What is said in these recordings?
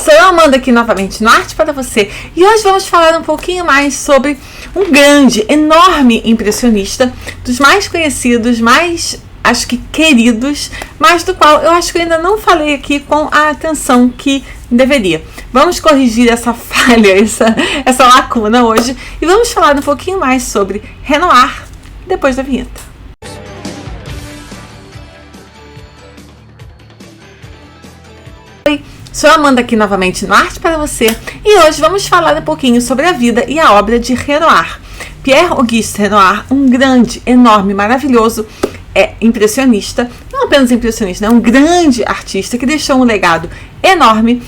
Sou eu, Amanda, aqui novamente no Arte para Você, e hoje vamos falar um pouquinho mais sobre um grande, enorme impressionista, dos mais conhecidos, mais, acho que queridos, mas do qual eu acho que eu ainda não falei aqui com a atenção que deveria. Vamos corrigir essa falha, essa lacuna hoje, e vamos falar um pouquinho mais sobre Renoir depois da vinheta. Oi, sou a Amanda aqui novamente no Arte para Você, e hoje vamos falar um pouquinho sobre a vida e a obra de Renoir. Pierre-Auguste Renoir, um grande, enorme, maravilhoso impressionista, não apenas impressionista, um grande artista que deixou um legado enorme,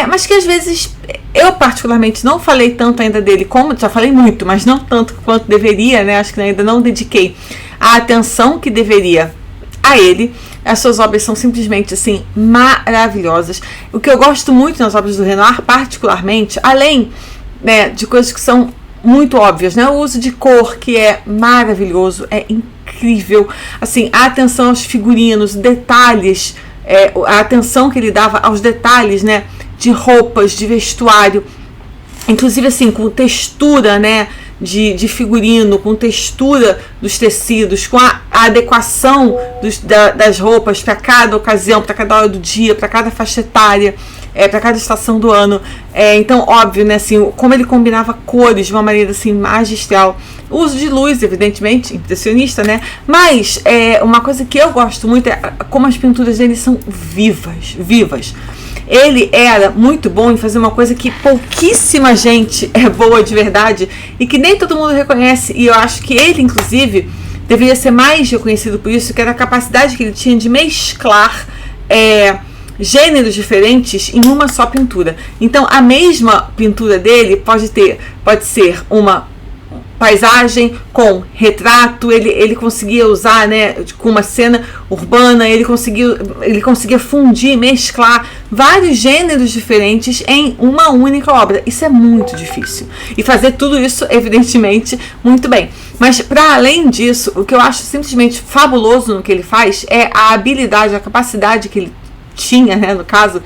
mas que às vezes eu particularmente não falei tanto ainda dele, como já falei muito, mas não tanto quanto deveria, né? Acho que ainda não dediquei a atenção que deveria a ele. As suas obras são simplesmente assim maravilhosas. O que eu gosto muito nas obras do Renoir, particularmente, além, né, de coisas que são muito óbvias, né? O uso de cor, que é maravilhoso, é incrível, assim, a atenção aos figurinos, detalhes, a atenção que ele dava aos detalhes, né, de roupas, de vestuário, inclusive assim, com textura, né, de figurino, com textura dos tecidos, com a adequação das roupas para cada ocasião, para cada hora do dia, para cada faixa etária, para cada estação do ano. Então, óbvio, né, assim, como ele combinava cores de uma maneira assim magistral. O uso de luz, evidentemente, impressionista, né? Mas uma coisa que eu gosto muito é como as pinturas dele são vivas. Ele era muito bom em fazer uma coisa que pouquíssima gente é boa de verdade e que nem todo mundo reconhece, e eu acho que ele, inclusive, deveria ser mais reconhecido por isso, que era a capacidade que ele tinha de mesclar gêneros diferentes em uma só pintura. Então, a mesma pintura dele pode ser uma paisagem com retrato, ele conseguia usar, né, com uma cena urbana, ele conseguia fundir, mesclar vários gêneros diferentes em uma única obra. Isso é muito difícil. E fazer tudo isso, evidentemente, muito bem. Mas, para além disso, o que eu acho simplesmente fabuloso no que ele faz é a habilidade, a capacidade que ele tinha, né, no caso,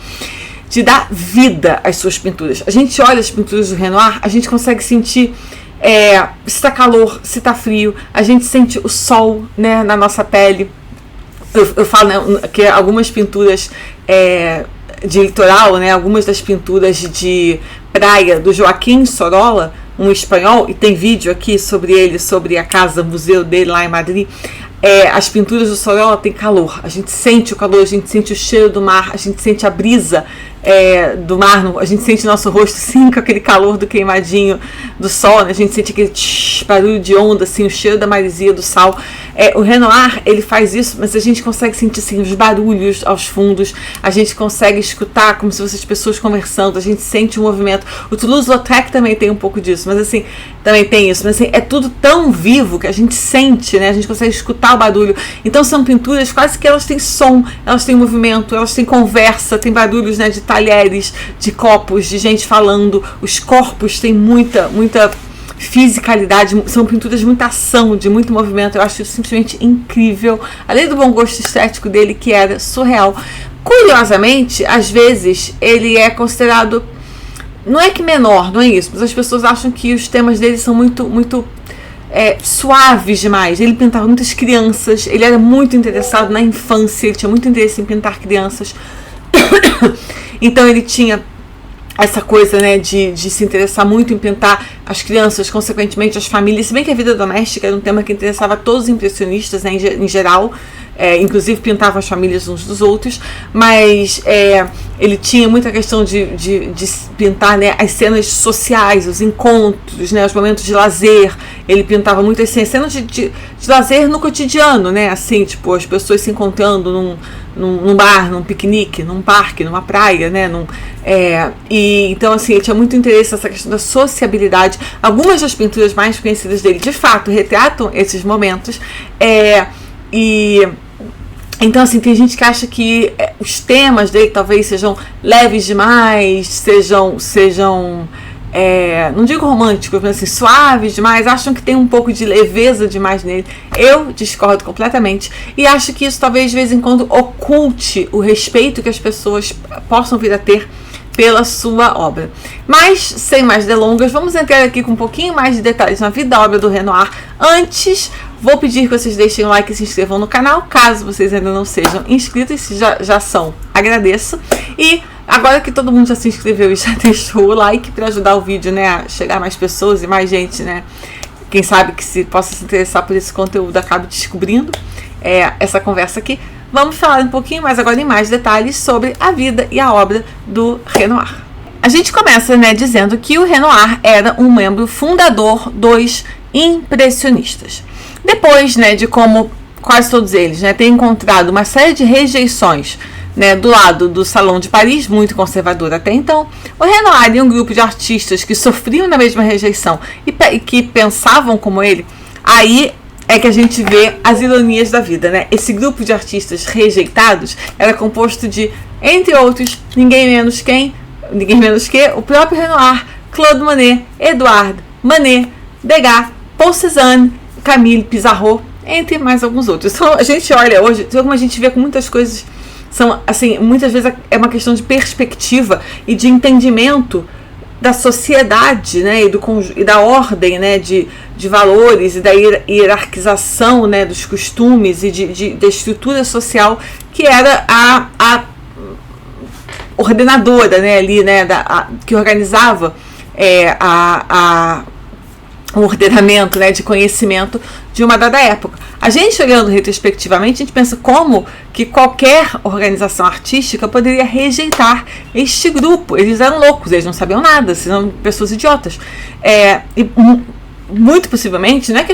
de dar vida às suas pinturas. A gente olha as pinturas do Renoir, a gente consegue sentir se está calor, se está frio, a gente sente o sol, né, na nossa pele. Eu falo, né, que algumas pinturas de litoral, né, algumas das pinturas de praia do Joaquim Sorolla, um espanhol, e tem vídeo aqui sobre ele, sobre a casa museu dele lá em Madrid. As pinturas do Sorolla tem calor, a gente sente o calor, a gente sente o cheiro do mar, a gente sente a brisa do mar, a gente sente nosso rosto sim, com aquele calor do queimadinho do sol, né? A gente sente aquele barulho de onda, assim, o cheiro da maresia, do sal. O Renoir, ele faz isso, mas a gente consegue sentir assim, os barulhos aos fundos, a gente consegue escutar como se fossem as pessoas conversando, a gente sente o movimento. O Toulouse-Lautrec também tem um pouco disso, mas assim, também tem isso, mas assim, é tudo tão vivo que a gente sente, né? A gente consegue escutar o barulho. Então são pinturas quase que elas têm som, elas têm movimento, elas têm conversa, tem barulhos, né, de talheres, de copos, de gente falando. Os corpos têm muita fisicalidade, são pinturas de muita ação, de muito movimento. Eu acho isso simplesmente incrível, além do bom gosto estético dele, que era surreal. Curiosamente, às vezes ele é considerado, não é que menor, não é isso, mas as pessoas acham que os temas dele são muito suaves demais. Ele pintava muitas crianças, ele era muito interessado na infância, ele tinha muito interesse em pintar crianças. Então ele tinha essa coisa, né, de se interessar muito em pintar as crianças, consequentemente as famílias, se bem que a vida doméstica era um tema que interessava a todos os impressionistas, né, em geral, inclusive pintavam as famílias uns dos outros, mas ele tinha muita questão de pintar, né, as cenas sociais, os encontros, né, os momentos de lazer. Ele pintava muito assim, cenas de lazer no cotidiano, né, assim, tipo, as pessoas se encontrando num bar, num piquenique, num parque, numa praia, né, e então assim, ele tinha muito interesse nessa questão da sociabilidade. Algumas das pinturas mais conhecidas dele, de fato, retratam esses momentos, e então assim, tem gente que acha que os temas dele talvez sejam leves demais, sejam não digo românticos, mas assim, suaves demais, acham que tem um pouco de leveza demais nele. Eu discordo completamente e acho que isso talvez de vez em quando oculte o respeito que as pessoas possam vir a ter pela sua obra. Mas, sem mais delongas, vamos entrar aqui com um pouquinho mais de detalhes na vida e obra do Renoir. Antes, vou pedir que vocês deixem um like e se inscrevam no canal, caso vocês ainda não sejam inscritos. Se já são, agradeço. E agora que todo mundo já se inscreveu e já deixou o like para ajudar o vídeo, né, a chegar a mais pessoas e mais gente, né, quem sabe que possa se interessar por esse conteúdo, acabe descobrindo essa conversa aqui. Vamos falar um pouquinho mais agora em mais detalhes sobre a vida e a obra do Renoir. A gente começa, né, dizendo que o Renoir era um membro fundador dos impressionistas. Depois, né, de como quase todos eles, né, têm encontrado uma série de rejeições, né, do lado do Salão de Paris, muito conservador até então, o Renoir e um grupo de artistas que sofriam da mesma rejeição e que pensavam como ele, aí é que a gente vê as ironias da vida, né? Esse grupo de artistas rejeitados era composto de, entre outros, ninguém menos que o próprio Renoir, Claude Monet, Edouard Manet, Degas, Paul Cézanne, Camille Pissarro, entre mais alguns outros. Então, a gente olha hoje, como a gente vê com muitas coisas, são assim, muitas vezes é uma questão de perspectiva e de entendimento da sociedade, né, e da ordem, né, de valores e da hierarquização, né, dos costumes e da estrutura social que era a ordenadora, né, ali, né, que organizava o ordenamento, né, de conhecimento de uma dada época. A gente, olhando retrospectivamente, a gente pensa como que qualquer organização artística poderia rejeitar este grupo. Eles eram loucos, eles não sabiam nada, eram pessoas idiotas. E muito possivelmente, não é que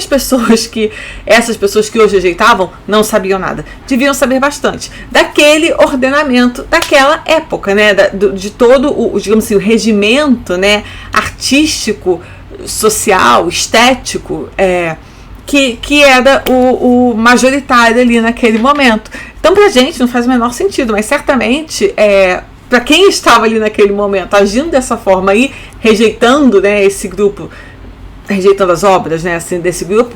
essas pessoas que hoje rejeitavam não sabiam nada, deviam saber bastante daquele ordenamento daquela época, né, de todo digamos assim, o regimento, né, artístico, social, estético, que era o majoritário ali naquele momento. Então, pra gente não faz o menor sentido, mas certamente para quem estava ali naquele momento agindo dessa forma aí, rejeitando, né, esse grupo, rejeitando as obras, né, assim, desse grupo,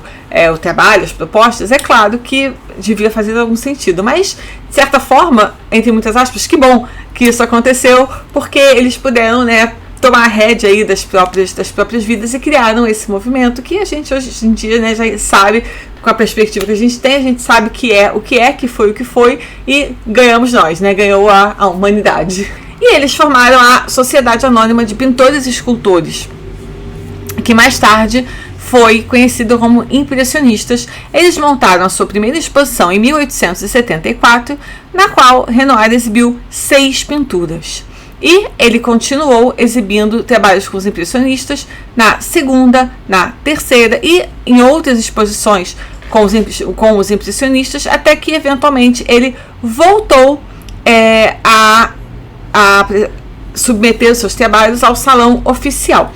o trabalho, as propostas, é claro que devia fazer algum sentido, mas de certa forma, entre muitas aspas, que bom que isso aconteceu, porque eles puderam, né, tomar a rédea aí das próprias vidas e criaram esse movimento que a gente hoje em dia, né, já sabe, com a perspectiva que a gente tem, a gente sabe que foi o que foi e ganhamos nós, né, ganhou a humanidade. E eles formaram a Sociedade Anônima de Pintores e Escultores, que mais tarde foi conhecido como impressionistas. Eles montaram a sua primeira exposição em 1874, na qual Renoir exibiu 6 pinturas. E ele continuou exibindo trabalhos com os impressionistas na segunda, na terceira e em outras exposições com os impressionistas, até que eventualmente ele voltou a submeter os seus trabalhos ao salão oficial.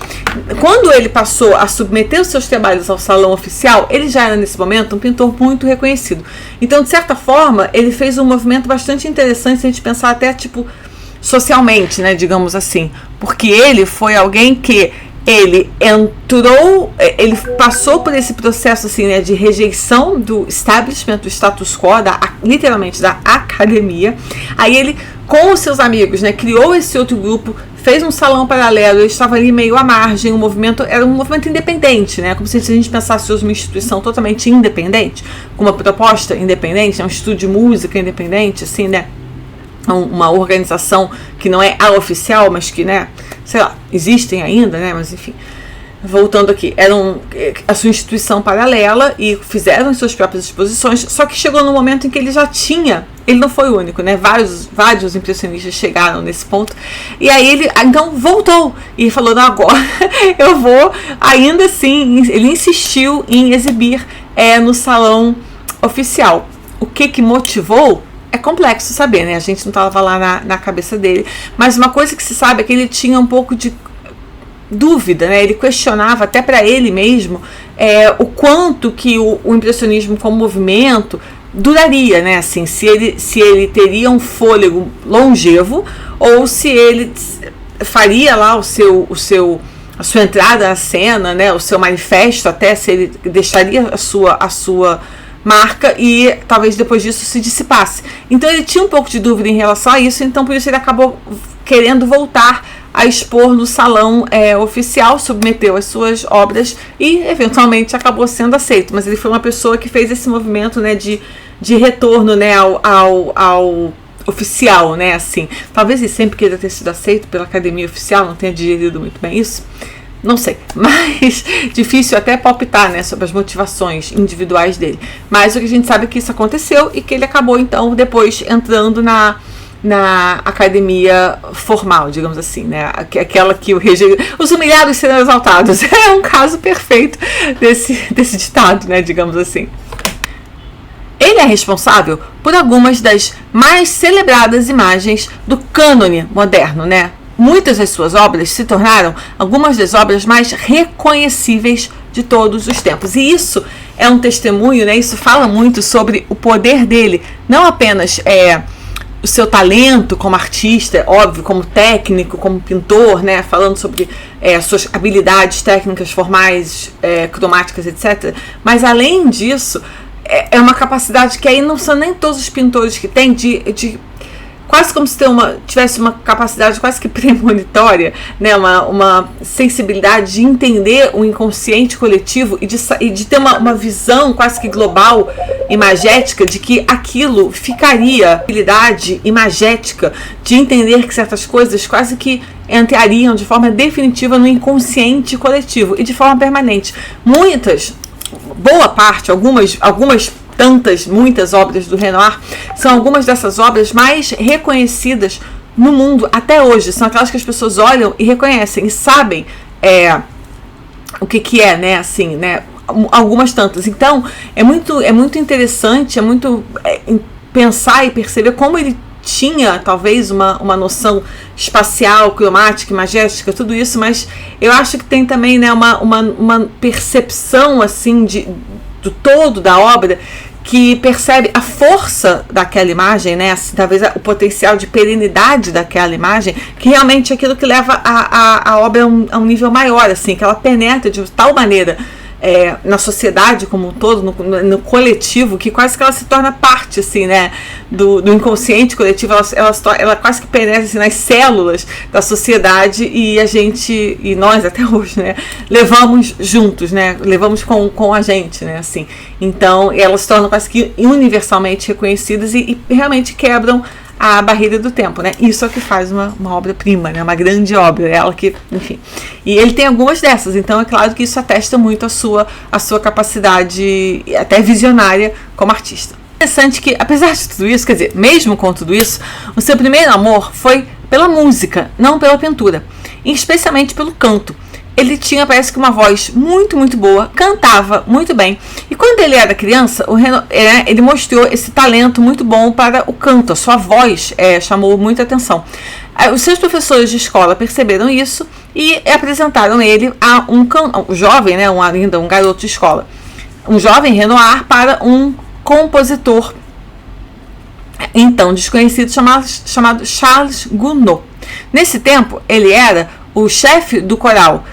Quando ele passou a submeter os seus trabalhos ao salão oficial, ele já era nesse momento um pintor muito reconhecido. Então, de certa forma, ele fez um movimento bastante interessante se a gente pensar até tipo socialmente, né, digamos assim, porque ele foi alguém que ele passou por esse processo assim, né, de rejeição do establishment, do status quo, literalmente da academia. Aí ele, com os seus amigos, né, criou esse outro grupo, fez um salão paralelo, ele estava ali meio à margem, era um movimento independente, né, como se a gente pensasse hoje uma instituição totalmente independente, com uma proposta independente, um estúdio de música independente, assim, né, uma organização que não é a oficial, mas que, né, sei lá, existem ainda, né, mas enfim, voltando aqui, eram a sua instituição paralela e fizeram as suas próprias exposições, só que chegou no momento em que ele não foi o único, né, vários impressionistas chegaram nesse ponto, e aí ele, então, voltou e falou, não, agora eu vou, ainda assim, ele insistiu em exibir no salão oficial. O que motivou? É complexo saber, né? A gente não estava lá na cabeça dele. Mas uma coisa que se sabe é que ele tinha um pouco de dúvida, né? Ele questionava até para ele mesmo o quanto que o impressionismo como movimento duraria, né? Assim, se ele teria um fôlego longevo ou se ele faria lá a sua entrada na cena, né? O seu manifesto, até se ele deixaria a sua marca e talvez depois disso se dissipasse. Então ele tinha um pouco de dúvida em relação a isso, então por isso ele acabou querendo voltar a expor no salão oficial, submeteu as suas obras e eventualmente acabou sendo aceito. Mas ele foi uma pessoa que fez esse movimento, né, de retorno, né, ao oficial, né, assim. Talvez ele sempre queira ter sido aceito pela academia oficial, não tenha digerido muito bem isso. Não sei, mas difícil até palpitar, né, sobre as motivações individuais dele. Mas o que a gente sabe é que isso aconteceu e que ele acabou, então, depois entrando na academia formal, digamos assim, né? Aquela que os humilhados serão exaltados. É um caso perfeito desse ditado, né? Digamos assim. Ele é responsável por algumas das mais celebradas imagens do cânone moderno, né? Muitas das suas obras se tornaram algumas das obras mais reconhecíveis de todos os tempos. E isso é um testemunho, né? Isso fala muito sobre o poder dele, não apenas o seu talento como artista, óbvio, como técnico, como pintor, né, falando sobre suas habilidades técnicas, formais, cromáticas, etc. Mas além disso, é uma capacidade que aí não são nem todos os pintores que têm de quase como se tivesse uma capacidade quase que premonitória, né, uma sensibilidade de entender o inconsciente coletivo e de ter uma visão quase que global, imagética, de que aquilo ficaria, habilidade imagética de entender que certas coisas quase que entrariam de forma definitiva no inconsciente coletivo e de forma permanente. Boa parte, muitas obras do Renoir são algumas dessas obras mais reconhecidas no mundo até hoje. São aquelas que as pessoas olham e reconhecem e sabem o que é, né? Assim, né? Algumas tantas. Então, é muito interessante, pensar e perceber como ele tinha talvez uma noção espacial, cromática, imagética, tudo isso, mas eu acho que tem também, né, uma percepção assim do todo da obra, que percebe a força daquela imagem, né? Assim, talvez o potencial de perenidade daquela imagem, que realmente é aquilo que leva a obra a um nível maior, assim, que ela penetra de tal maneira na sociedade como um todo, no coletivo, que quase que ela se torna parte, assim, né, do inconsciente coletivo. Ela quase que penetra, assim, nas células da sociedade, e nós até hoje, né, levamos juntos, né, levamos com a gente, né, assim. Então elas se tornam quase que universalmente reconhecidas e realmente quebram a barreira do tempo, né? Isso é o que faz uma obra-prima, né? Uma grande obra, ela que, enfim. E ele tem algumas dessas, então é claro que isso atesta muito a sua capacidade até visionária como artista. Interessante que, apesar de tudo isso, quer dizer, mesmo com tudo isso, o seu primeiro amor foi pela música, não pela pintura, e especialmente pelo canto. Ele tinha, parece que, uma voz muito, muito boa, cantava muito bem. E quando ele era criança, ele mostrou esse talento muito bom para o canto. A sua voz chamou muita atenção. Os seus professores de escola perceberam isso e apresentaram ele a um jovem, né, ainda um garoto de escola, um jovem Renoir, para um compositor então desconhecido chamado Charles Gounod. Nesse tempo, ele era o chefe do coral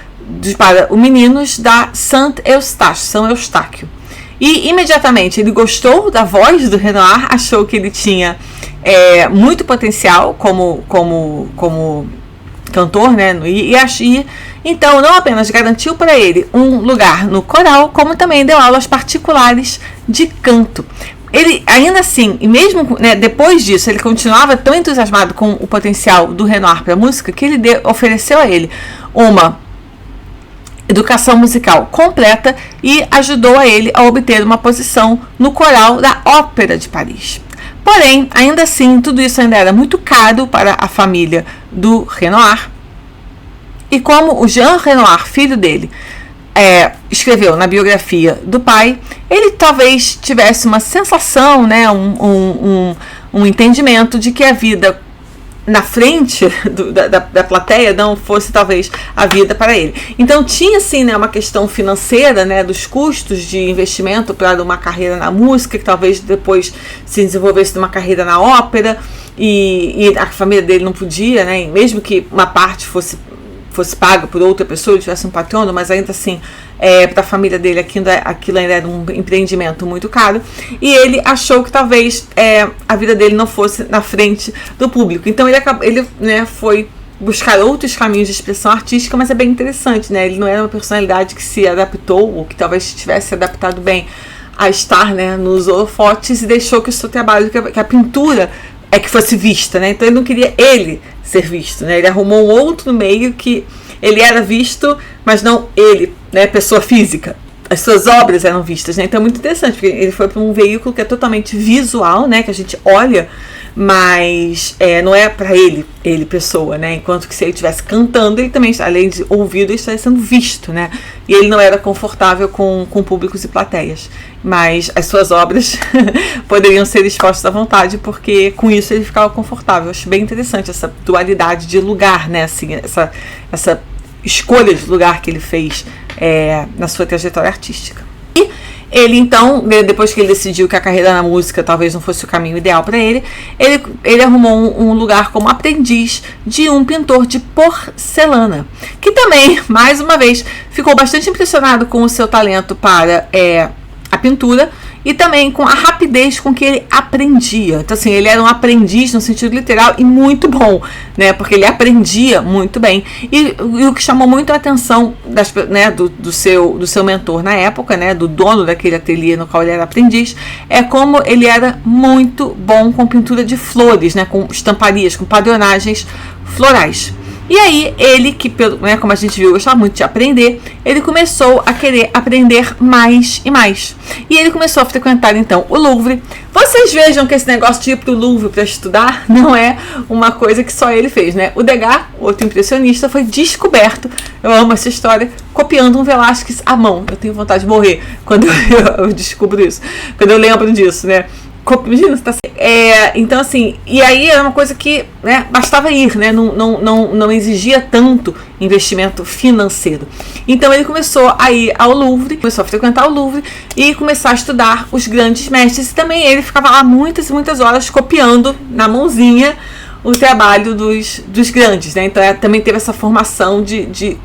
para os meninos da São Eustáquio. E imediatamente ele gostou da voz do Renoir, achou que ele tinha muito potencial como cantor, né? E então não apenas garantiu para ele um lugar no coral, como também deu aulas particulares de canto. Ele, ainda assim, e mesmo, né, depois disso, ele continuava tão entusiasmado com o potencial do Renoir para a música, que ele ofereceu a ele uma educação musical completa e ajudou a ele a obter uma posição no coral da Ópera de Paris. Porém, ainda assim, tudo isso ainda era muito caro para a família do Renoir. E como o Jean Renoir, filho dele, escreveu na biografia do pai, ele talvez tivesse uma sensação, né, um entendimento de que a vida na frente da plateia não fosse talvez a vida para ele. Então tinha sim, né, uma questão financeira, né, dos custos de investimento para uma carreira na música, que talvez depois se desenvolvesse numa carreira na ópera, e a família dele não podia, né, mesmo que uma parte fosse fosse pago por outra pessoa, ele tivesse um patrono, mas ainda assim, para a família dele, aquilo ainda era um empreendimento muito caro, e ele achou que talvez a vida dele não fosse na frente do público. Então ele né, foi buscar outros caminhos de expressão artística, mas é bem interessante, né? Ele não era uma personalidade que se adaptou, ou que talvez tivesse se adaptado bem a estar, né, nos holofotes, e deixou que o seu trabalho, que a pintura que fosse vista, né? Então ele não queria ele ser visto, né? Ele arrumou um outro meio que ele era visto, mas não ele, né, pessoa física. As suas obras eram vistas, né? Então é muito interessante, porque ele foi para um veículo que é totalmente visual, né? Que a gente olha, mas não é para ele pessoa, né? Enquanto que se ele estivesse cantando, ele também, além de ouvido, ele estaria sendo visto, né? E ele não era confortável com públicos e plateias, mas as suas obras poderiam ser expostas à vontade, porque com isso ele ficava confortável. Eu acho bem interessante essa dualidade de lugar, né? Assim, essa escolha de lugar que ele fez na sua trajetória artística. E ele, então, depois que ele decidiu que a carreira na música talvez não fosse o caminho ideal para ele, ele arrumou um lugar como aprendiz de um pintor de porcelana, que também, mais uma vez, ficou bastante impressionado com o seu talento para a pintura, e também com a rapidez com que ele aprendia. Então, assim, ele era um aprendiz no sentido literal e muito bom, né? Porque ele aprendia muito bem. E o que chamou muito a atenção do seu mentor na época, né? Do dono daquele ateliê no qual ele era aprendiz, é como ele era muito bom com pintura de flores, né? Com estamparias, com padronagens florais. E aí, ele, né, como a gente viu, gostava muito de aprender, ele começou a querer aprender mais e mais. E ele começou a frequentar, então, o Louvre. Vocês vejam que esse negócio de ir para o Louvre para estudar não é uma coisa que só ele fez, né? O Degas, outro impressionista, foi descoberto, eu amo essa história, copiando um Velázquez à mão. Eu tenho vontade de morrer quando eu descubro isso, quando eu lembro disso, né? Imagina, tá então assim, e aí era uma coisa que, né, bastava ir, né, não exigia tanto investimento financeiro. Então ele começou a ir ao Louvre, começou a frequentar o Louvre e começar a estudar os grandes mestres, e também ele ficava lá muitas e muitas horas copiando na mãozinha o trabalho dos grandes, né? Então também teve essa formação de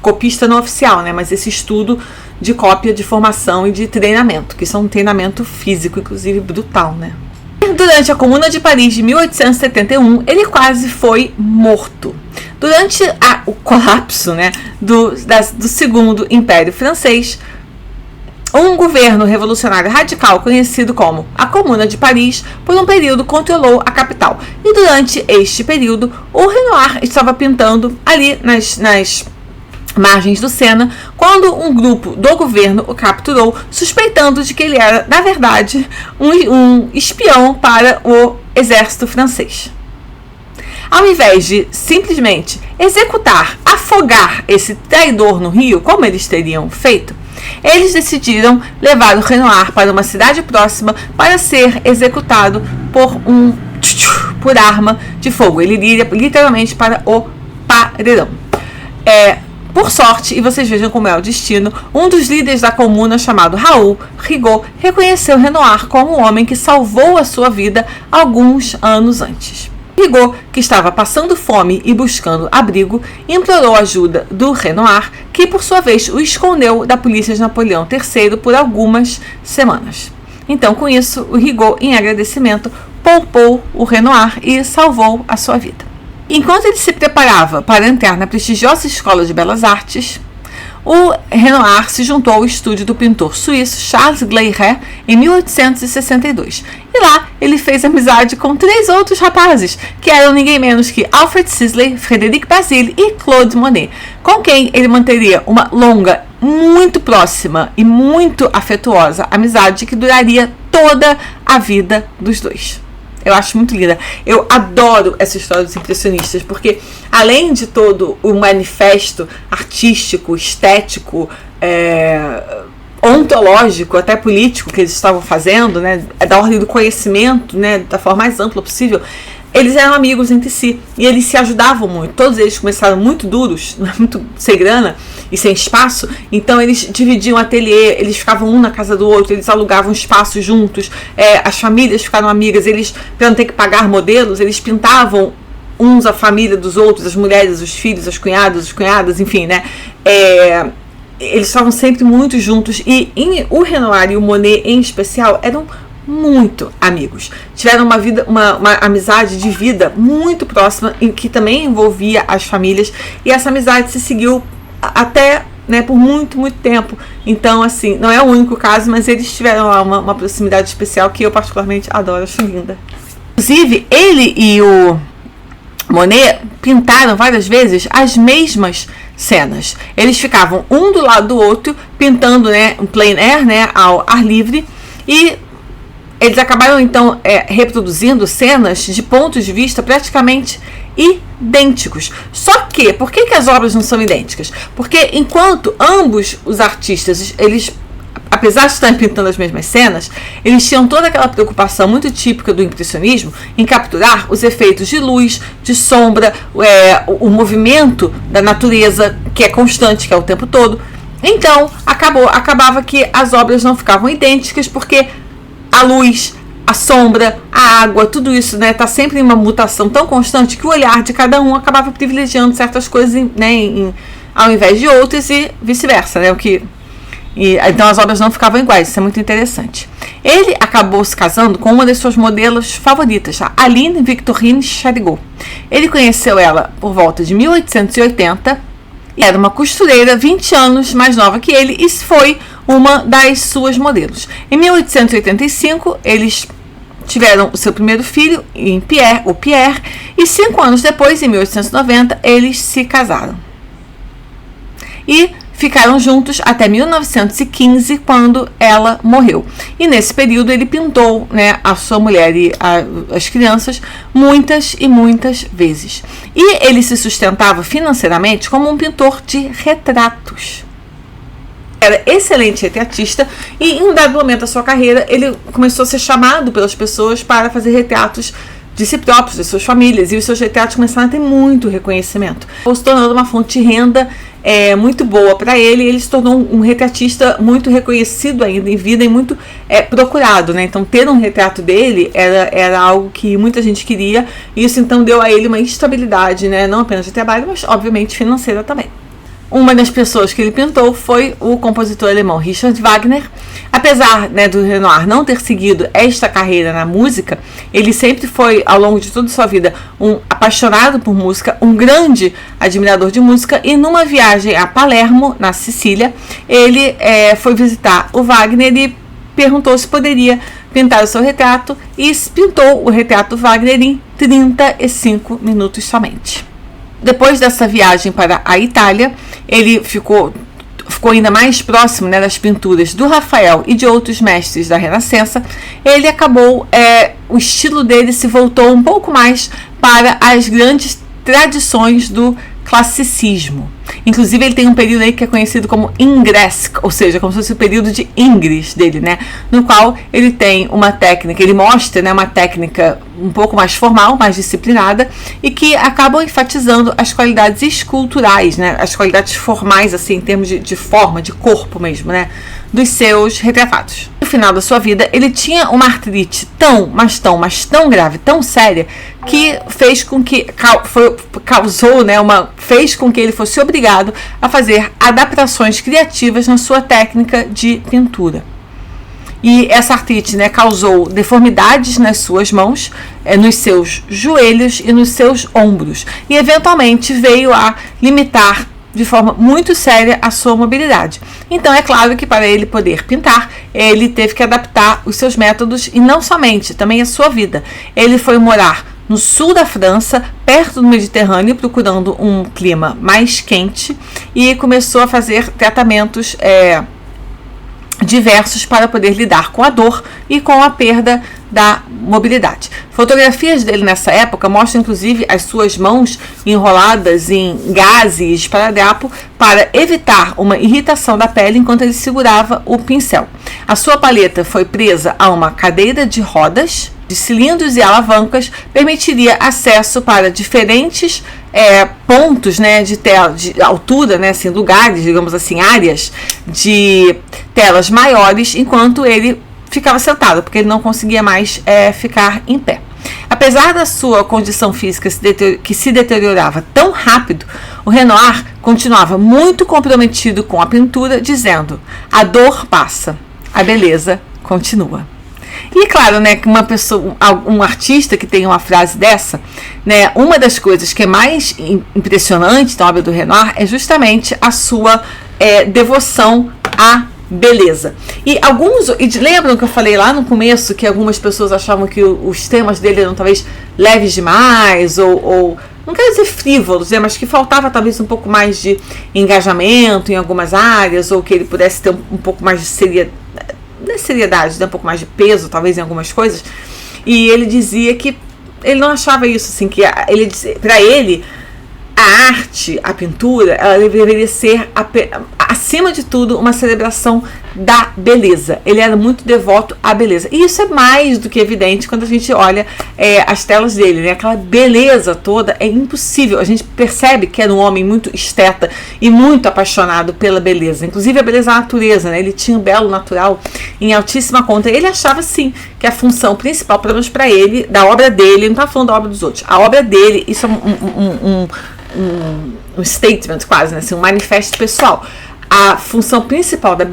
copista não oficial, né, mas esse estudo de cópia, de formação e de treinamento, que isso é um treinamento físico, inclusive brutal, né? Durante a Comuna de Paris de 1871, ele quase foi morto. Durante o colapso, né, do Segundo Império Francês, um governo revolucionário radical conhecido como a Comuna de Paris, por um período controlou a capital. E durante este período, o Renoir estava pintando ali nas margens do Sena, quando um grupo do governo o capturou, suspeitando de que ele era, na verdade, um espião para o exército francês. Ao invés de simplesmente afogar esse traidor no rio, como eles teriam feito, eles decidiram levar o Renoir para uma cidade próxima para ser executado por arma de fogo. Ele iria literalmente para o paredão. Por sorte, e vocês vejam como é o destino, um dos líderes da comuna, chamado Raoul Rigaud, reconheceu Renoir como o homem que salvou a sua vida alguns anos antes. Rigaud, que estava passando fome e buscando abrigo, implorou ajuda do Renoir, que por sua vez o escondeu da polícia de Napoleão III por algumas semanas. Então, com isso, o Rigaud, em agradecimento, poupou o Renoir e salvou a sua vida. Enquanto ele se preparava para entrar na prestigiosa Escola de Belas Artes, o Renoir se juntou ao estúdio do pintor suíço Charles Gleyret em 1862. E lá ele fez amizade com 3 outros rapazes, que eram ninguém menos que Alfred Sisley, Frédéric Bazille e Claude Monet, com quem ele manteria uma longa, muito próxima e muito afetuosa amizade que duraria toda a vida dos dois. Eu acho muito linda. Eu adoro essa história dos impressionistas, porque além de todo o manifesto artístico, estético, ontológico, até político que eles estavam fazendo, né, da ordem do conhecimento, né, da forma mais ampla possível, eles eram amigos entre si e eles se ajudavam muito. Todos eles começaram muito duros, muito sem grana e sem espaço, então eles dividiam ateliê, eles ficavam um na casa do outro, eles alugavam espaço juntos, as famílias ficaram amigas, eles, para não ter que pagar modelos, eles pintavam uns a família dos outros, as mulheres, os filhos, as cunhadas, enfim, né? Eles estavam sempre muito juntos e o Renoir e o Monet em especial eram muito amigos. Tiveram uma amizade de vida muito próxima, em que também envolvia as famílias, e essa amizade se seguiu até, né, por muito, muito tempo. Então, assim, não é o único caso, mas eles tiveram lá uma proximidade especial que eu particularmente adoro, acho linda. Inclusive, ele e o Monet pintaram várias vezes as mesmas cenas. Eles ficavam um do lado do outro, pintando, né, um plein air, né, ao ar livre, e eles acabaram então reproduzindo cenas de pontos de vista praticamente idênticos. Só que, por que as obras não são idênticas? Porque enquanto ambos os artistas, eles, apesar de estarem pintando as mesmas cenas, eles tinham toda aquela preocupação muito típica do impressionismo em capturar os efeitos de luz, de sombra, o movimento da natureza, que é constante, que é o tempo todo. Então, acabava que as obras não ficavam idênticas, porque a luz, a sombra, a água, tudo isso, né, tá sempre em uma mutação tão constante que o olhar de cada um acabava privilegiando certas coisas, né, ao invés de outras, e vice-versa, né, então as obras não ficavam iguais. Isso é muito interessante. Ele acabou se casando com uma das suas modelos favoritas, a Aline Victorine Charigot. Ele conheceu ela por volta de 1880 e era uma costureira 20 anos mais nova que ele, e foi uma das suas modelos. Em 1885, eles tiveram o seu primeiro filho, o Pierre, e 5 anos depois, em 1890, eles se casaram. E ficaram juntos até 1915, quando ela morreu. E nesse período ele pintou, né, a sua mulher e as crianças muitas e muitas vezes. E ele se sustentava financeiramente como um pintor de retratos. Era excelente retratista, e em um dado momento da sua carreira ele começou a ser chamado pelas pessoas para fazer retratos de si próprios, de suas famílias, e os seus retratos começaram a ter muito reconhecimento, se tornando uma fonte de renda muito boa para ele. Ele se tornou um retratista muito reconhecido ainda em vida e muito procurado, né? Então, ter um retrato dele era algo que muita gente queria, e isso então deu a ele uma estabilidade, né? Não apenas de trabalho, mas obviamente financeira também. Uma das pessoas que ele pintou foi o compositor alemão Richard Wagner. Apesar, né, do Renoir não ter seguido esta carreira na música, ele sempre foi, ao longo de toda a sua vida, um apaixonado por música, um grande admirador de música, e numa viagem a Palermo, na Sicília, ele foi visitar o Wagner e perguntou se poderia pintar o seu retrato, e pintou o retrato Wagner em 35 minutos somente. Depois dessa viagem para a Itália, ele ficou ainda mais próximo, né, das pinturas do Rafael e de outros mestres da Renascença. Ele acabou, o estilo dele se voltou um pouco mais para as grandes tradições do classicismo. Inclusive, ele tem um período aí que é conhecido como Ingresque, ou seja, como se fosse o período de Ingres dele, né? No qual ele tem uma técnica, ele mostra, né, uma técnica um pouco mais formal, mais disciplinada, e que acabam enfatizando as qualidades esculturais, né? As qualidades formais, assim, em termos de forma, de corpo mesmo, né? Dos seus retratados. No final da sua vida, ele tinha uma artrite tão grave, tão séria, que fez com que fez com que ele fosse obrigado a fazer adaptações criativas na sua técnica de pintura. E essa artrite, né, causou deformidades nas suas mãos, nos seus joelhos e nos seus ombros, e eventualmente veio a limitar de forma muito séria a sua mobilidade. Então é claro que para ele poder pintar, ele teve que adaptar os seus métodos, e não somente, também a sua vida. Ele foi morar no sul da França, perto do Mediterrâneo, procurando um clima mais quente, e começou a fazer tratamentos diversos para poder lidar com a dor e com a perda da mobilidade. Fotografias dele nessa época mostram inclusive as suas mãos enroladas em gaze e esparadrapo para evitar uma irritação da pele enquanto ele segurava o pincel. A sua paleta foi presa a uma cadeira de rodas, de cilindros e alavancas, permitiria acesso para diferentes pontos, né, de tela, de altura, né, assim, lugares, digamos assim, áreas de telas maiores, enquanto ele ficava sentado, porque ele não conseguia mais ficar em pé. Apesar da sua condição física que se deteriorava tão rápido, o Renoir continuava muito comprometido com a pintura, dizendo: a dor passa, a beleza continua. E claro, né, que uma pessoa, um artista que tem uma frase dessa, né, uma das coisas que é mais impressionante na obra do Renoir é justamente a sua devoção à beleza. E lembram que eu falei lá no começo que algumas pessoas achavam que os temas dele eram talvez leves demais, ou não quero dizer frívolos, né, mas que faltava talvez um pouco mais de engajamento em algumas áreas, ou que ele pudesse ter um pouco mais de seriedade, né, um pouco mais de peso, talvez, em algumas coisas. E ele dizia que ele não achava isso, assim, que para ele, a arte, a pintura, ela deveria ser, acima de tudo, uma celebração da beleza. Ele era muito devoto à beleza. E isso é mais do que evidente quando a gente olha as telas dele, né? Aquela beleza toda é impossível. A gente percebe que era um homem muito esteta e muito apaixonado pela beleza. Inclusive a beleza da natureza, né? Ele tinha um belo natural em altíssima conta. Ele achava, sim, que a função principal, pelo menos para ele, da obra dele, não está falando da obra dos outros, a obra dele, isso é um statement quase, né? Assim, um manifesto pessoal. A função principal da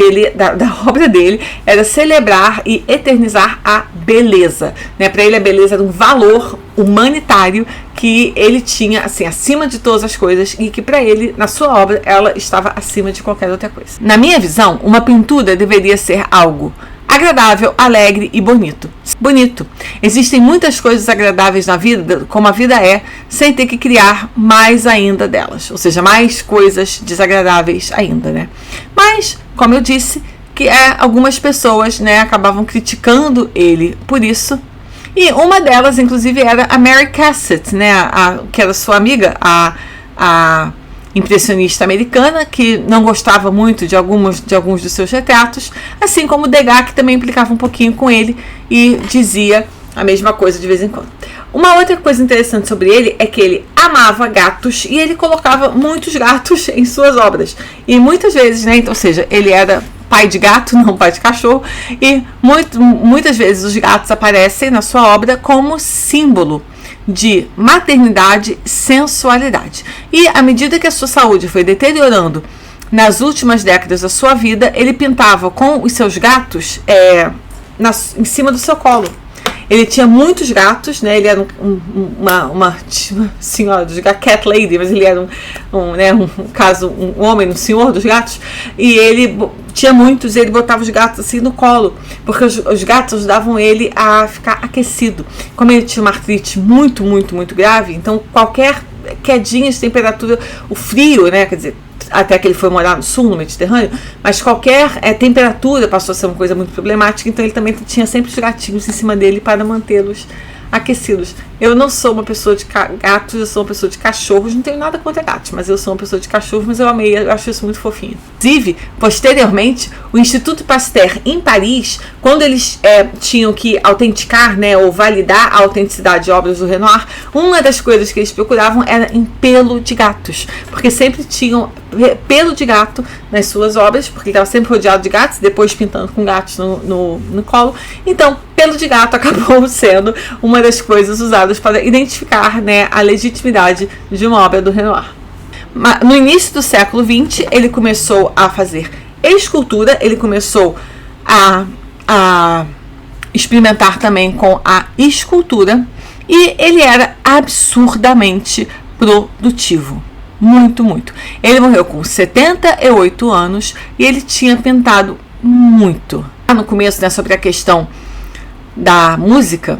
obra dele era celebrar e eternizar a beleza, né? Para ele a beleza era um valor humanitário que ele tinha, assim, acima de todas as coisas, e que para ele, na sua obra, ela estava acima de qualquer outra coisa. Na minha visão, uma pintura deveria ser algo agradável, alegre e bonito. Bonito. Existem muitas coisas agradáveis na vida, como a vida é, sem ter que criar mais ainda delas. Ou seja, mais coisas desagradáveis ainda, né? Mas, como eu disse, que algumas pessoas, né, acabavam criticando ele por isso. E uma delas, inclusive, era a Mary Cassatt, né, que era sua amiga, a impressionista americana, que não gostava muito de alguns dos seus retratos, assim como Degas, que também implicava um pouquinho com ele e dizia a mesma coisa de vez em quando. Uma outra coisa interessante sobre ele é que ele amava gatos e ele colocava muitos gatos em suas obras. E muitas vezes, né, então, ou seja, ele era pai de gato, não pai de cachorro, e muitas vezes os gatos aparecem na sua obra como símbolo de maternidade e sensualidade. E à medida que a sua saúde foi deteriorando nas últimas décadas da sua vida, ele pintava com os seus gatos em cima do seu colo. Ele tinha muitos gatos, né? Ele era uma senhora dos gatos, cat lady, mas ele era um homem, um senhor dos gatos, e ele tinha muitos, e ele botava os gatos assim no colo, porque os gatos ajudavam ele a ficar aquecido. Como ele tinha uma artrite muito, muito, muito grave, então qualquer quedinha de temperatura, o frio, né? Quer dizer, até que ele foi morar no sul, no Mediterrâneo, mas qualquer temperatura passou a ser uma coisa muito problemática, então ele também tinha sempre os gatinhos em cima dele para mantê-los aquecidos. Eu não sou uma pessoa de gatos, eu sou uma pessoa de cachorros, não tenho nada contra gatos, mas eu sou uma pessoa de cachorros, mas eu amei, eu acho isso muito fofinho. Inclusive, posteriormente, o Instituto Pasteur em Paris, quando eles tinham que autenticar, né, ou validar a autenticidade de obras do Renoir, uma das coisas que eles procuravam era em pelo de gatos, porque sempre tinham pelo de gato nas suas obras, porque ele estava sempre rodeado de gatos, depois pintando com gatos no colo. Então, pelo de gato acabou sendo uma das coisas usadas para identificar, né, a legitimidade de uma obra do Renoir. No início do século XX, ele começou a fazer escultura, ele começou a experimentar também com a escultura, e ele era absurdamente produtivo. Muito, muito. Ele morreu com 78 anos e ele tinha pintado muito. No começo, né, sobre a questão da música,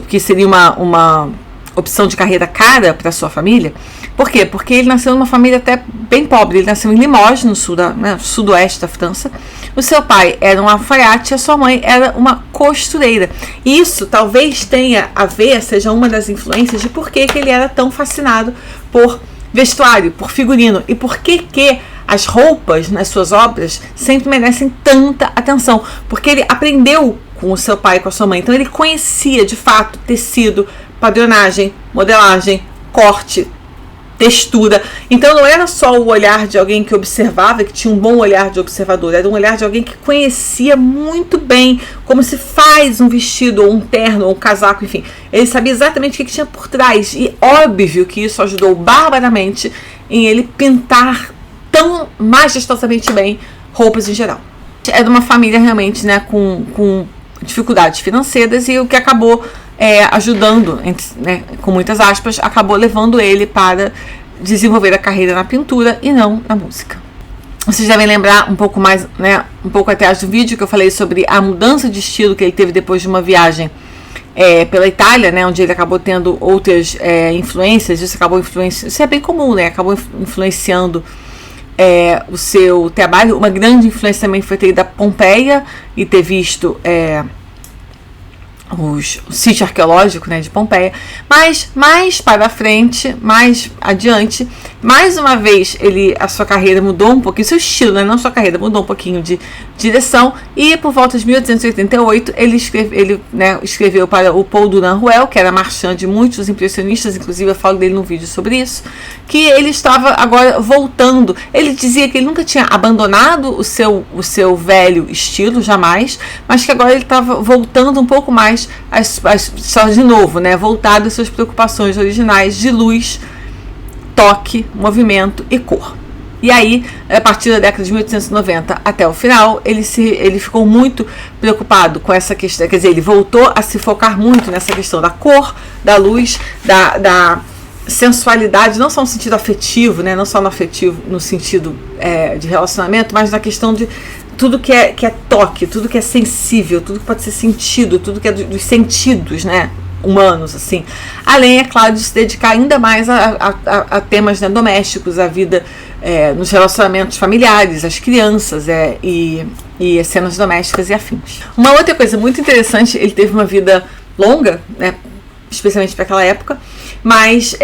que seria uma opção de carreira cara para sua família. Por quê? Porque ele nasceu numa família até bem pobre. Ele nasceu em Limoges, no sudoeste da França. O seu pai era um alfaiate e a sua mãe era uma costureira. E isso talvez tenha a ver, seja uma das influências de por que ele era tão fascinado por vestuário, por figurino, e por que as roupas nas suas obras sempre merecem tanta atenção, porque ele aprendeu com o seu pai e com a sua mãe, então ele conhecia de fato tecido, padronagem, modelagem, corte, textura. Então não era só o olhar de alguém que observava, que tinha um bom olhar de observador, era um olhar de alguém que conhecia muito bem como se faz um vestido, ou um terno, ou um casaco, enfim. Ele sabia exatamente o que tinha por trás, e óbvio que isso ajudou barbaramente em ele pintar tão majestosamente bem roupas em geral. É de uma família realmente, né, com dificuldades financeiras, e o que acabou ajudando, né, com muitas aspas, acabou levando ele para desenvolver a carreira na pintura e não na música. Vocês devem lembrar um pouco mais, né, um pouco atrás do vídeo que eu falei sobre a mudança de estilo que ele teve depois de uma viagem pela Itália, né, onde ele acabou tendo outras influências. Isso acabou influenciando, isso é bem comum, né, acabou influenciando o seu trabalho. Uma grande influência também foi ter ido a Pompeia e ter visto o sítio arqueológico, né, de Pompeia. Mas mais para frente, mais adiante, mais uma vez a sua carreira mudou um pouquinho, seu estilo, né, não sua carreira, mudou um pouquinho de direção, e por volta de 1888 ele escreveu para o Paul Duran-Ruel, que era marchand de muitos impressionistas, inclusive eu falo dele num vídeo sobre isso, que ele estava agora voltando. Ele dizia que ele nunca tinha abandonado o seu velho estilo, jamais, mas que agora ele estava voltando um pouco mais de novo, né, voltado às suas preocupações originais de luz, toque, movimento e cor. E aí, a partir da década de 1890 até o final, ele ficou muito preocupado com essa questão, quer dizer, ele voltou a se focar muito nessa questão da cor, da luz, da sensualidade, não só no sentido afetivo, né, não só no afetivo, no sentido de relacionamento, mas na questão de tudo que é toque, tudo que é sensível, tudo que pode ser sentido, tudo que é dos sentidos, né, humanos, assim. Além, é claro, de se dedicar ainda mais a temas, né, domésticos, a vida nos relacionamentos familiares, as crianças e as cenas domésticas e afins. Uma outra coisa muito interessante, ele teve uma vida longa, né, especialmente para aquela época, mas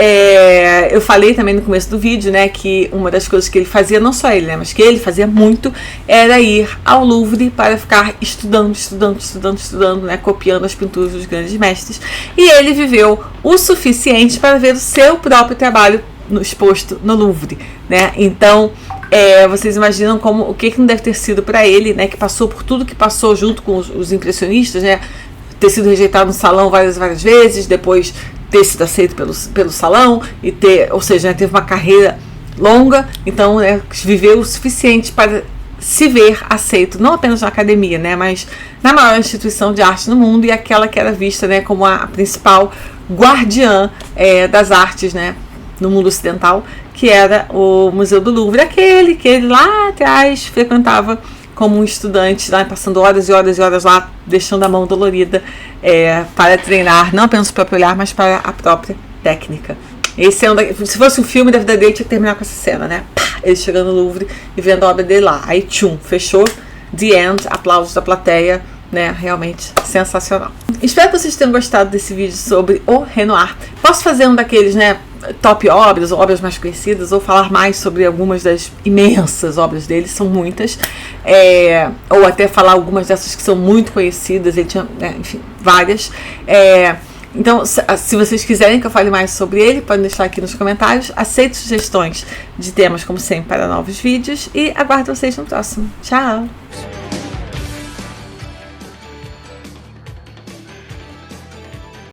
eu falei também no começo do vídeo, né, que uma das coisas que ele fazia, não só ele, né, mas que ele fazia muito, era ir ao Louvre para ficar estudando, né, copiando as pinturas dos grandes mestres, e ele viveu o suficiente para ver o seu próprio trabalho exposto no Louvre, né. Então vocês imaginam o que não deve ter sido para ele, né, que passou por tudo que passou junto com os impressionistas, né, ter sido rejeitado no salão várias vezes, depois ter sido aceito pelo salão, ou seja, né, teve uma carreira longa. Então viveu o suficiente para se ver aceito, não apenas na academia, né, mas na maior instituição de arte no mundo, e aquela que era vista, né, como a principal guardiã das artes, né, no mundo ocidental, que era o Museu do Louvre, aquele que ele lá atrás frequentava como um estudante, lá, passando horas e horas e horas lá, deixando a mão dolorida para treinar, não apenas o próprio olhar, mas para a própria técnica. Se fosse um filme da vida dele, tinha que terminar com essa cena, né? Pá, ele chegando no Louvre e vendo a obra dele lá. Aí, tchum, fechou, the end, aplausos da plateia, né? Realmente sensacional. Espero que vocês tenham gostado desse vídeo sobre o Renoir. Posso fazer um daqueles, né, top obras, ou obras mais conhecidas, ou falar mais sobre algumas das imensas obras dele, são muitas, ou até falar algumas dessas que são muito conhecidas, ele tinha, enfim, várias. Então, se vocês quiserem que eu fale mais sobre ele, podem deixar aqui nos comentários. Aceito sugestões de temas, como sempre, para novos vídeos, e aguardo vocês no próximo. Tchau!